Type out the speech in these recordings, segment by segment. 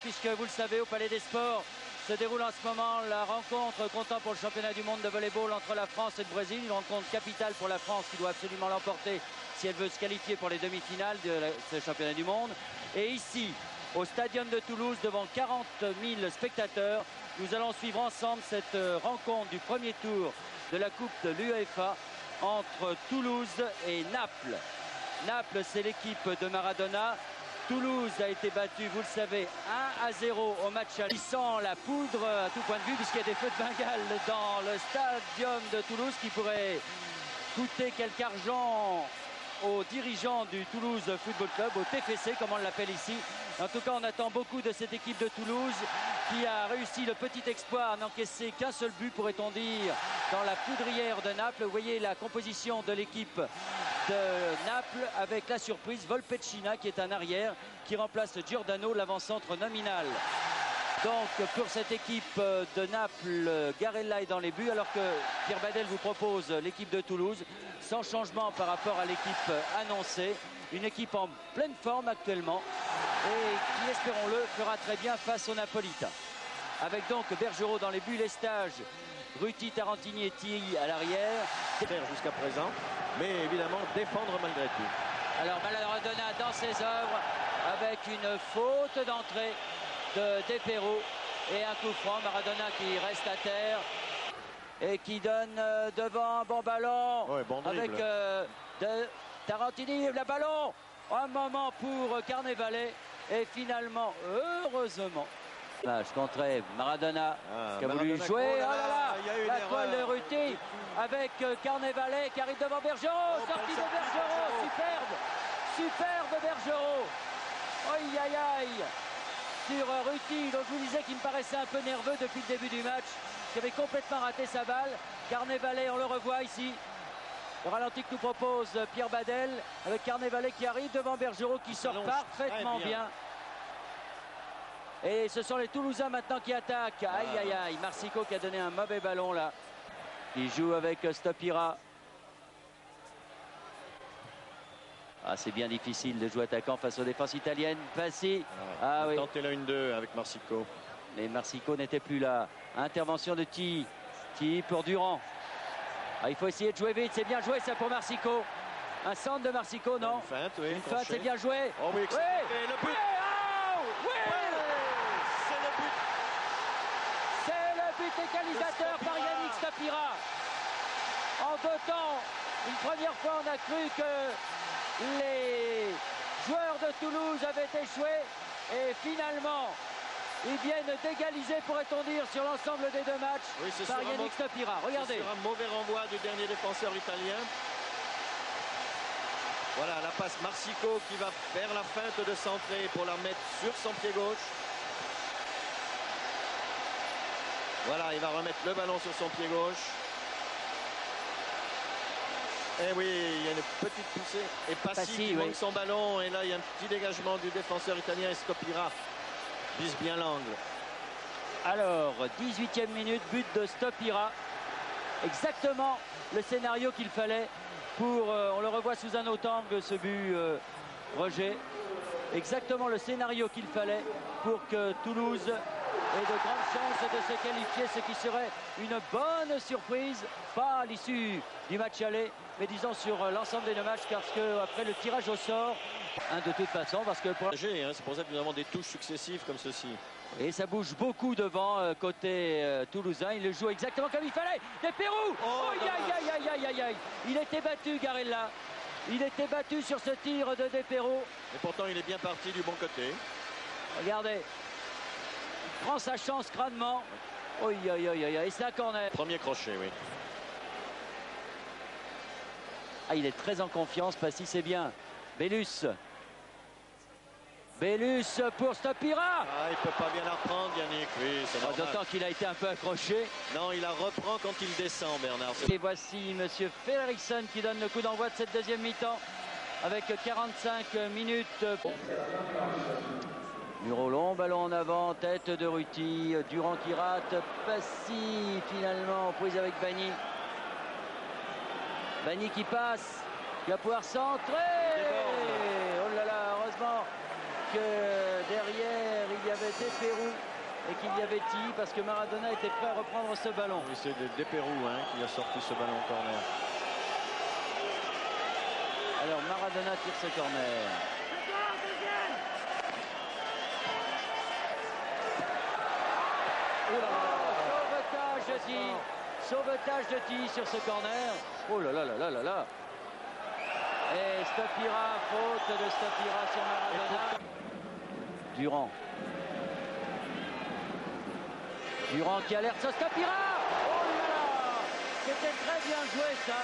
Puisque vous le savez, au Palais des Sports se déroule en ce moment la rencontre comptant pour le championnat du monde de volleyball entre la France et le Brésil. Une rencontre capitale pour la France qui doit absolument l'emporter si elle veut se qualifier pour les demi-finales de ce championnat du monde. Et ici, au Stadium de Toulouse, devant 40 000 spectateurs, nous allons suivre ensemble cette rencontre du premier tour de la Coupe de l'UEFA entre Toulouse et Naples. Naples, c'est l'équipe de Maradona. Toulouse a été battu, vous le savez, 1-0 au match aller. Il sent la poudre à tout point de vue puisqu'il y a des feux de Bengale dans le stadium de Toulouse qui pourrait coûter quelque argent aux dirigeants du Toulouse Football Club, au TFC comme on l'appelle ici. En tout cas, on attend beaucoup de cette équipe de Toulouse qui a réussi le petit exploit à n'encaisser qu'un seul but, pourrait-on dire, dans la poudrière de Naples. Vous voyez la composition de l'équipe de Naples avec la surprise Volpecina qui est un arrière qui remplace Giordano, l'avant-centre nominal. Donc pour cette équipe de Naples, Garella est dans les buts alors que Pierre Badel vous propose l'équipe de Toulouse sans changement par rapport à l'équipe annoncée. Une équipe en pleine forme actuellement et qui, espérons-le, fera très bien face aux Napolitains. Avec donc Bergerot dans les buts, les stages, Ruti, Tarantini et Tilly à l'arrière. Jusqu'à présent, mais évidemment défendre malgré tout. Alors Maradona dans ses œuvres avec une faute d'entrée de Depero et un coup franc. Maradona qui reste à terre et qui donne devant un bon ballon, ouais, bon avec Tarantini, le ballon, un moment pour Carnevale et finalement, heureusement, match contre Maradona qui a voulu jouer. Oh là là, la toile de Ruti avec Carnevale qui arrive devant Bergerot. Sortie de Bergerot, superbe Bergerot. Aïe aïe aïe sur Ruti, donc je vous disais qu'il me paraissait un peu nerveux depuis le début du match, qui avait complètement raté sa balle. Carnevale, on le revoit ici. Le ralenti que nous propose Pierre Badel avec Carnevale qui arrive devant Bergerot qui sort parfaitement bien. Et ce sont les Toulousains maintenant qui attaquent. Aïe aïe aïe, Marsico qui a donné un mauvais ballon là. Il joue avec Stopira. Ah, c'est bien difficile de jouer attaquant face aux défenses italiennes. Passy. Ah oui. Tenter la 1-2 avec Marsico. Mais Marsico n'était plus là. Intervention de Tilly. Tilly pour Durand. Ah, il faut essayer de jouer vite. C'est bien joué ça pour Marsico. Un centre de Marsico, non? Une feinte, oui. Une feinte, c'est bien joué. Oh oui, oui. Et le but. Oui. Oh, oui. C'est le but. C'est le but égalisateur par Yannick Stopira. En 2 temps, une première fois, on a cru que les joueurs de Toulouse avaient échoué. Et finalement, ils viennent d'égaliser, pourrait-on dire, sur l'ensemble des 2 matchs par Yannick Stopira. Regardez. Sur un mauvais renvoi du dernier défenseur italien. Voilà la passe Marsico qui va faire la feinte de centrer pour la mettre sur son pied gauche. Voilà, il va remettre le ballon sur son pied gauche. Et oui, il y a une petite poussée. Et Passy qui manque son ballon. Et là, il y a un petit dégagement du défenseur italien et Stopira vise bien l'angle. Alors, 18e minute, but de Stopira. Exactement le scénario qu'il fallait pour, on le revoit sous un autre angle, ce but Roger. Exactement le scénario qu'il fallait pour que Toulouse ait de grandes chances de se qualifier, ce qui serait une bonne surprise, pas à l'issue du match aller, mais disons sur l'ensemble des 2 matchs, parce qu'après le tirage au sort, de toute façon, parce que pour... C'est pour ça que nous avons des touches successives comme ceci. Et ça bouge beaucoup devant côté toulousain. Il le joue exactement comme il fallait. Depero. Oh, aïe, aïe, aïe, aïe, aïe. Il était battu, Garella. Il était battu sur ce tir de Depero. Et pourtant, il est bien parti du bon côté. Regardez. Il prend sa chance crânement. Oh, aïe, aïe, aïe, aïe. Et c'est un corner. Premier crochet, oui. Ah, il est très en confiance. Passy, c'est bien. Bellus. Bellus pour Stopira. Ah, il peut pas bien la reprendre, Yannick. Oui, c'est normal. D'autant qu'il a été un peu accroché. Non, il la reprend quand il descend, Bernard. Et voici monsieur Fredriksson qui donne le coup d'envoi de cette 2e mi-temps avec 45 minutes. Muro long, ballon en avant, tête de Ruti. Durand qui rate. Passy finalement prise avec Bagny. Bagny qui passe. Il va pouvoir centrer. Oh là là, heureusement que derrière il y avait avait Desperou et qu'il y avait Tilly parce que Maradona était prêt à reprendre ce ballon. Oui, c'est Desperou qui a sorti ce ballon en corner. Alors Maradona tire ce corner. Sauvetage de Tilly. Sauvetage de Tilly sur ce corner. Oh là là là là là là. Et Stopira, faute de Stopira sur Maradona. Durand. Durand qui alerte sur Stopira. Oh là là. C'était très bien joué ça.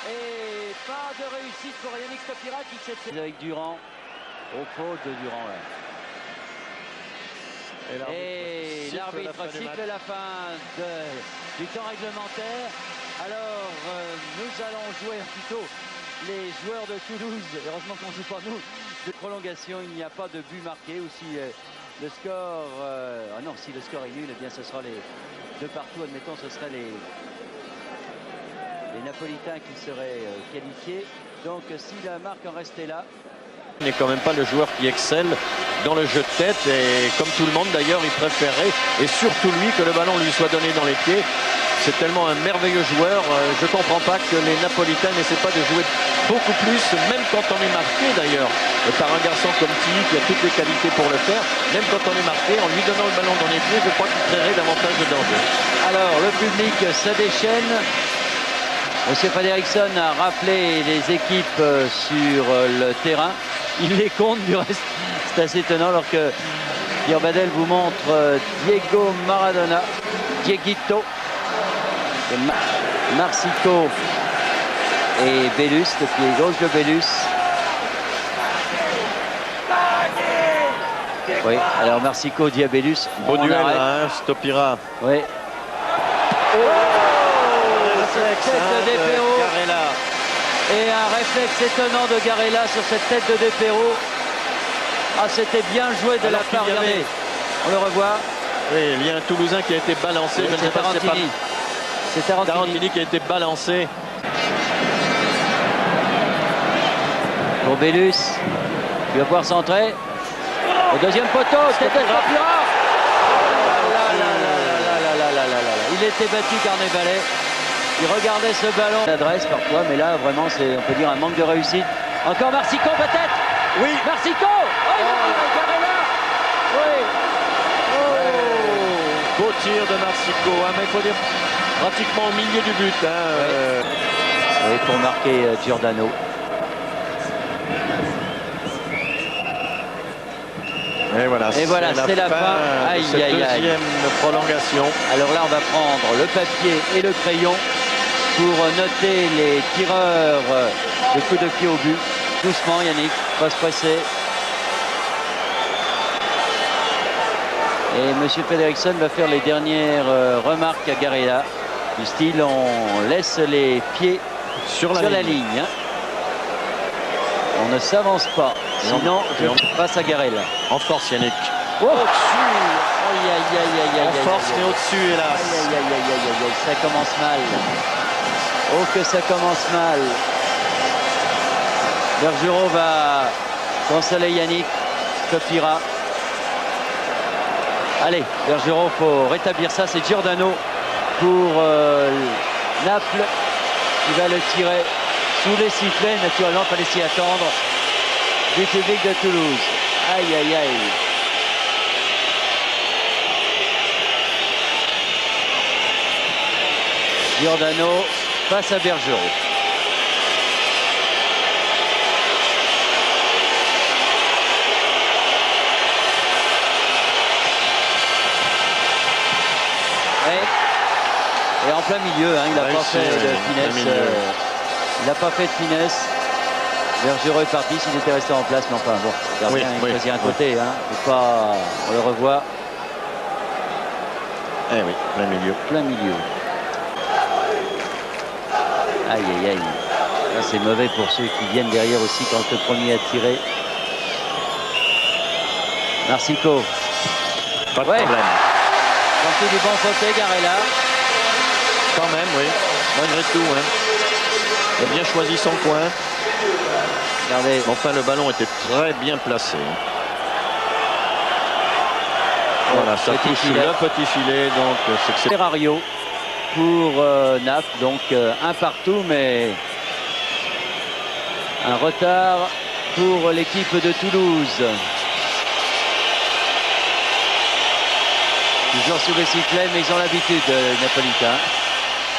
Et pas de réussite pour Yannick Stopira qui s'est fait avec Durand. Au faute de Durand là. Et l'arbitre siffle la fin du temps réglementaire. Alors nous allons jouer plutôt les joueurs de Toulouse. Heureusement qu'on ne joue pas nous. De prolongation, il n'y a pas de but marqué. Ou si le score... ah non, si le score est nul, eh bien ce sera les deux partout. Admettons, ce seraient les Napolitains qui seraient qualifiés. Donc si la marque en restait là... Il n'est quand même pas le joueur qui excelle dans le jeu de tête et comme tout le monde d'ailleurs il préférerait et surtout lui que le ballon lui soit donné dans les pieds. C'est tellement un merveilleux joueur, je ne comprends pas que les Napolitains n'essaient pas de jouer beaucoup plus, même quand on est marqué d'ailleurs, par un garçon comme Tilly qui a toutes les qualités pour le faire, même quand on est marqué, en lui donnant le ballon dans les pieds, je crois qu'il créerait davantage de danger. Alors le public se déchaîne. Monsieur Fredriksson a rappelé les équipes sur le terrain. Il les compte du reste. C'est assez étonnant alors que Pierre Badel vous montre Diego Maradona, Dieguito, Marsico et Bellus, le pied gauche de Bellus. Oui, alors Marsico dit à Bellus. Beau duel, hein, Stopira. Oui. Tête de Desperou. Et un réflexe étonnant de Garella sur cette tête de Desperou. Ah, c'était bien joué de la part de... On le revoit. Oui, il y a un Toulousain qui a été balancé. C'est Tarantini. C'est Tarantini qui a été balancé. Pour Bellus, qui va pouvoir centrer. Au deuxième poteau, tête de Stopira. Il était battu Carnavalet. Il regardait ce ballon. L'adresse parfois, mais là vraiment c'est, on peut dire, un manque de réussite. Encore Marsico peut-être. Oui. Marsico. Oh, il a Garella. Oui. Oh. Beau tir de Marsico, hein, mais il faut dire pratiquement au milieu du but. Hein, oui, pour marquer Giordano. Et voilà, c'est la fin. Aïe, aïe, aïe. Deuxième prolongation. Alors là, on va prendre le papier et le crayon pour noter les tireurs de coups de pied au but. Doucement, Yannick, pas se presser. Et M. Fredriksson va faire les dernières remarques à Garella. Du style, on laisse les pieds sur la ligne. On ne s'avance pas. Sinon, je passe à Garella. En force, Yannick. Oh, au-dessus. Aïe, aïe, aïe, aïe, en force, mais au-dessus, hélas. Aïe, aïe, aïe, aïe, aïe, aïe, ça commence mal. Oh, que ça commence mal. Bergerot va consoler Yannick Stopira. Allez, Bergerot, faut rétablir ça. C'est Giordano pour Naples qui va le tirer sous les sifflets. Naturellement, il fallait s'y attendre. Du public de Toulouse. Aïe, aïe, aïe. Giordano face à Bergerot. Et en plein milieu, hein, il n'a pas fait de finesse. Il n'a pas fait de finesse. Bergerot est parti s'il était resté en place, mais enfin bon, gardien il choisit un côté, hein, pas, on le revoit. Eh oui, plein milieu. Plein milieu. Aïe aïe aïe. Là c'est mauvais pour ceux qui viennent derrière aussi quand le premier a tiré. Marsico. Pas de problème. Sorti du bon côté, Garella. Quand même, oui. Malgré tout, hein. Il a bien choisi son coin. Regardez. Enfin, le ballon était très bien placé. Voilà, ça touche le petit filet, donc c'est Ferrario pour Naples, donc un partout, mais un retard pour l'équipe de Toulouse. Toujours sous les sifflets, mais ils ont l'habitude, les Napolitains.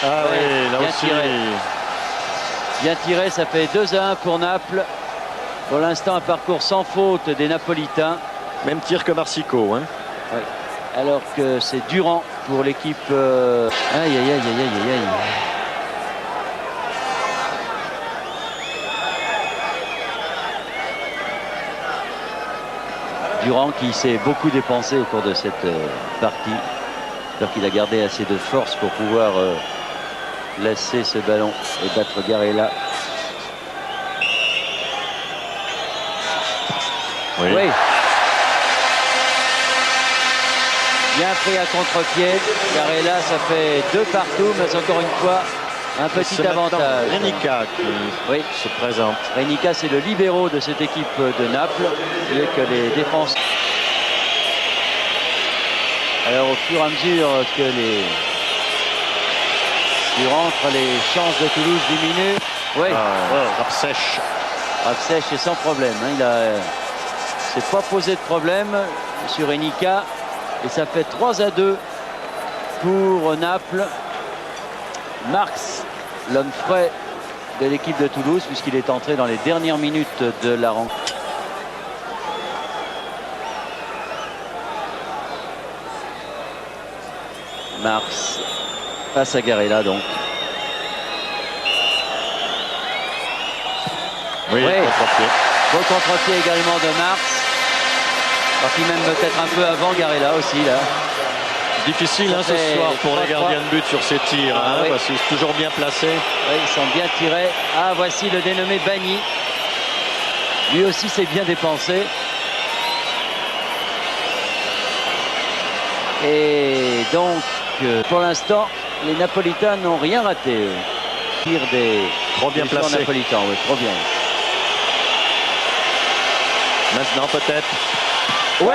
Ah ouais, oui, là bien aussi. Tiré. Bien tiré, ça fait 2-1 pour Naples. Pour l'instant, un parcours sans faute des Napolitains. Même tir que Marsico. Hein. Ouais. Alors que c'est Durand pour l'équipe. Aïe, aïe, aïe, aïe, aïe, aïe. Durand qui s'est beaucoup dépensé au cours de cette partie. Alors qu'il a gardé assez de force pour pouvoir laisser ce ballon et battre Garella. Oui. Oui. Bien pris à contre-pied. Garella, ça fait 2 partout, mais encore une fois, un petit avantage. Renica qui se présente. Renica, c'est le libéro de cette équipe de Naples. Il est que les défenses. Alors, au fur et à mesure que les rentrent, les chances de Toulouse diminuent. Oui. Rapsèche. Rapsèche est sans problème. Hein. Il a s'est pas posé de problème sur Renica. Et ça fait 3-2 pour Naples. Marx, l'homme frais de l'équipe de Toulouse, puisqu'il est entré dans les dernières minutes de la rencontre. Marx face à Garella, donc. Oui, contre-pied. Beau contre-pied également de Marx. Parti même peut-être un peu avant Garella aussi, là. Difficile hein, ce soir pour les gardiens de but sur ces tirs, hein, oui. parce qu'ils sont toujours bien placés. Oui, ils sont bien tirés. Ah, voici le dénommé Bagny. Lui aussi s'est bien dépensé. Et donc, pour l'instant, les Napolitains n'ont rien raté. Tir des trop bien placés. Napolitains, oui, trop bien. Maintenant peut-être. Ouais,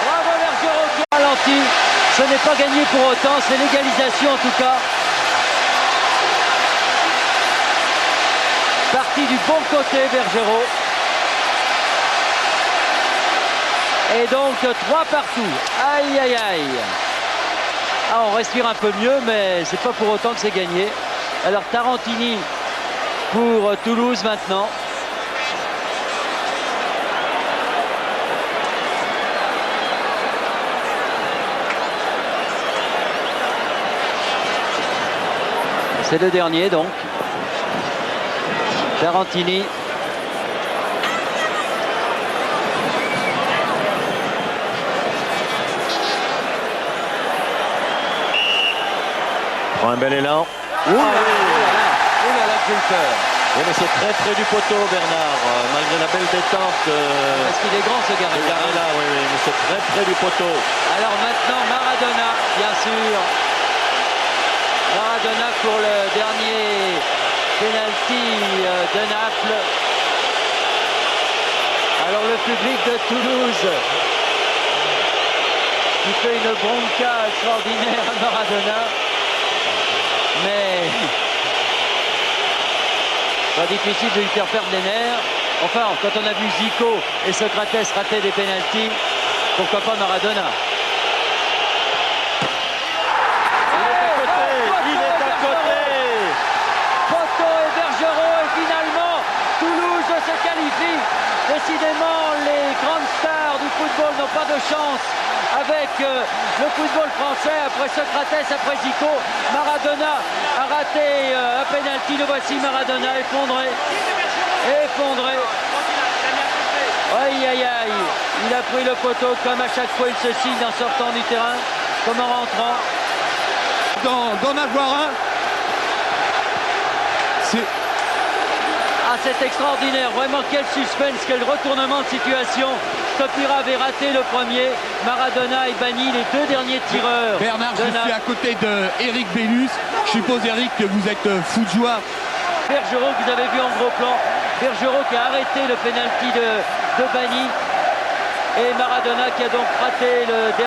bravo Bergerot qui ralentit. Ce n'est pas gagné pour autant, c'est l'égalisation en tout cas. Parti du bon côté Bergerot. Et donc 3 partout. Aïe aïe aïe. Ah, on respire un peu mieux, mais c'est pas pour autant que c'est gagné. Alors Tarantini pour Toulouse maintenant. C'est le dernier donc. Tarantini. Prend un bel élan. Ouh là là, que j'ai eu peur. Oui, mais c'est très près du poteau, Bernard, malgré la belle détente. Parce qu'il est grand ce Garella. Garella, oui, mais c'est très près du poteau. Alors maintenant Maradona, bien sûr. Maradona pour le dernier penalty de Naples. Alors le public de Toulouse qui fait une bronca extraordinaire à Maradona. Mais pas difficile de lui faire perdre les nerfs. Enfin, quand on a vu Zico et Socrates rater des pénaltys, pourquoi pas Maradona? Il est à côté. Poto et Bergerot et finalement Toulouse se qualifie. Décidément, les grandes stars du football n'ont pas de chance avec le football français. Après Socrates, après Zico, Maradona a raté un pénalty. Le voici Maradona effondré. Effondré. Aïe aïe aïe. Il a pris le poteau comme à chaque fois il se signe en sortant du terrain, comme en rentrant. D'en avoir un. Ah, c'est extraordinaire, vraiment quel suspense, quel retournement de situation. Topira avait raté le premier, Maradona et Bagny, les 2 derniers tireurs. Bernard, je suis à côté d'Éric Bellus. Je suppose, Eric, que vous êtes fou de joie. Bergerot, que vous avez vu en gros plan. Bergerot qui a arrêté le pénalty de Bagny. Et Maradona qui a donc raté le